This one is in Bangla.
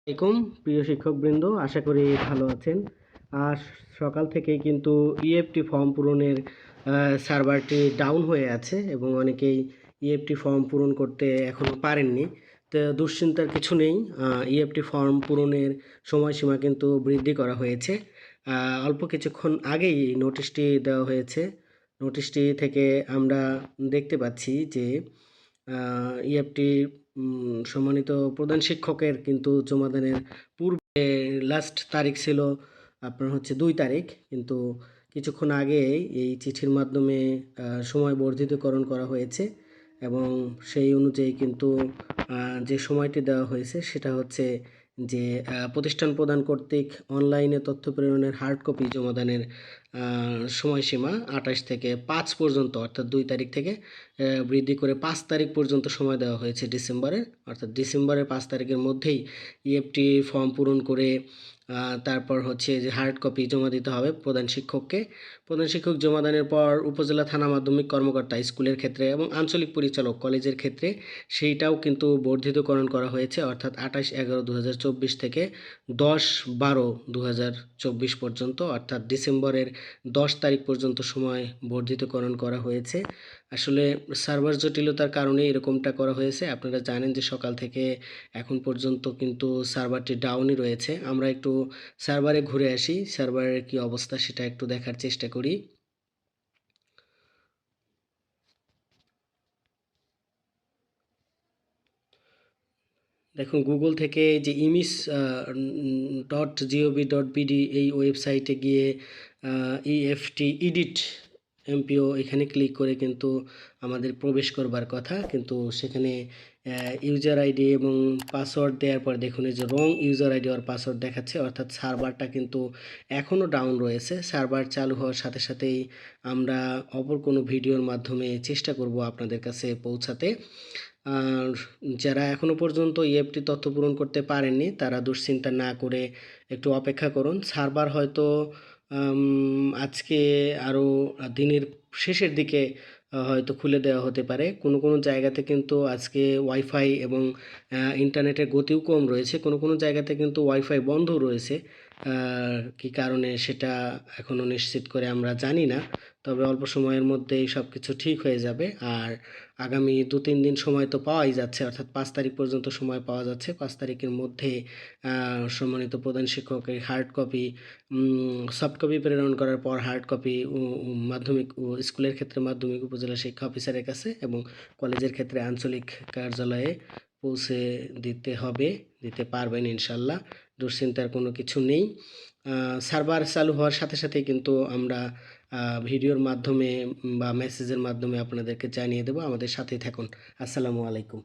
আসসালামাইকুম প্রিয় শিক্ষকবৃন্দ, আশা করি ভালো আছেন। আর সকাল থেকেই কিন্তু ইএফটি ফর্ম পূরণের সার্ভারটি ডাউন হয়ে আছে এবং অনেকেই ইএফটি ফর্ম পূরণ করতে এখনও পারেননি। তো দুশ্চিন্তার কিছু নেই, ইএফটি ফর্ম পূরণের সময়সীমা কিন্তু বৃদ্ধি করা হয়েছে। অল্প কিছুক্ষণ আগেই নোটিশটি দেওয়া হয়েছে। নোটিশটি থেকে আমরা দেখতে পাচ্ছি যে ইএফটি সম্মানিত প্রধান শিক্ষকের কিন্তু জমাদানের পূর্বে লাস্ট তারিখ ছিল আপনার 2 তারিখ, কিন্তু কিছুক্ষণ আগে এই চিঠির মাধ্যমে সময় বর্ধিতকরণ করা হয়েছে এবং সেই অনুযায়ী কিন্তু যে সময়টি দেওয়া হয়েছে সেটা হচ্ছে যে প্রতিষ্ঠান প্রদান কর্তৃক অনলাইনে তথ্য প্রেরণের হার্ড কপি জমাদানের সময়সীমা 28 থেকে 5 পর্যন্ত, অর্থাৎ 2 তারিখ থেকে বৃদ্ধি করে 5 তারিখ পর্যন্ত সময় দেওয়া হয়েছে ডিসেম্বরের। অর্থাৎ ডিসেম্বরের 5 তারিখের মধ্যেই ইএফটি ফর্ম পূরণ করে তারপর হচ্ছে যে হার্ড কপি জমা দিতে হবে প্রধান শিক্ষককে। প্রধান শিক্ষক জমাদানের পর উপজেলা থানা মাধ্যমিক কর্মকর্তা স্কুলের ক্ষেত্রে এবং আঞ্চলিক পরিচালক কলেজের ক্ষেত্রে সেইটাও কিন্তু বর্ধিতকরণ করা হয়েছে, অর্থাৎ 28/11/2024 থেকে 10/12/2024 পর্যন্ত, অর্থাৎ ডিসেম্বরের 10 তারিখ পর্যন্ত সময় বর্ধিতকরণ করা হয়েছে। আসলে সার্ভার জটিলতার কারণে এরকমটা করা হয়েছে। আপনারা জানেন যে সকাল থেকে এখন পর্যন্ত কিন্তু সার্ভারটি ডাউনই রয়েছে। আমরা একটু সার্ভারে ঘুরে আসি, সার্ভারের কি অবস্থা সেটা একটু দেখার চেষ্টা করি। দেখুন, গুগল থেকে যে imis.gov.bd এই ওয়েবসাইটে গিয়ে ইএফটি ইডিট এমপিও এখানে ক্লিক করে কিন্তু আমাদের প্রবেশ করবার কথা, কিন্তু সেখানে ইউজার আইডি এবং পাসওয়ার্ড দেওয়ার পর দেখুন এই যে রং ইউজার আইডি আর পাসওয়ার্ড দেখাচ্ছে, অর্থাৎ সার্ভারটা কিন্তু এখনও ডাউন রয়েছে। সার্ভার চালু হওয়ার সাথে সাথেই আমরা অপর কোনো ভিডিওর মাধ্যমে চেষ্টা করব আপনাদের কাছে পৌঁছাতে। আর যারা এখনও পর্যন্ত ইএফটি তথ্য পূরণ করতে পারেননি তারা দুশ্চিন্তা না করে একটু অপেক্ষা করুন। সার্ভার হয়তো আজকে আরও দিনের শেষের দিকে হয়তো খুলে দেওয়া হতে পারে। কোনো কোনো জায়গাতে কিন্তু আজকে ওয়াইফাই এবং ইন্টারনেটের গতিও কম রয়েছে, কোনো কোনো জায়গাতে কিন্তু ওয়াইফাই বন্ধ রয়েছে। কী কারণে সেটা এখনও নিশ্চিত করে আমরা জানি না, তবে অল্প সময়ের মধ্যেই সব কিছু ঠিক হয়ে যাবে। আর আগামী 2-3 দিন সময় তো পাওয়াই যাচ্ছে, অর্থাৎ 5 তারিখ পর্যন্ত সময় পাওয়া যাচ্ছে। 5 তারিখের মধ্যে সম্মানিত প্রধান শিক্ষকের হার্ড কপি, সফট কপি প্রেরণ করার পর হার্ড কপি মাধ্যমিক ও স্কুলের ক্ষেত্রে মাধ্যমিক উপজেলা শিক্ষা অফিসারের কাছে এবং কলেজের ক্ষেত্রে আঞ্চলিক কার্যালয়ে পৌঁছে দিতে পারবেন ইনশাল্লাহ। দুশ্চিন্তার কোনো কিছু নেই। সার্ভার চালু হওয়ার সাথে সাথেই কিন্তু আমরা ভিডিওর মাধ্যমে বা মেসেজের মাধ্যমে আপনাদেরকে জানিয়ে দেব। আমাদের সাথেই থাকুন। আসসালামু আলাইকুম।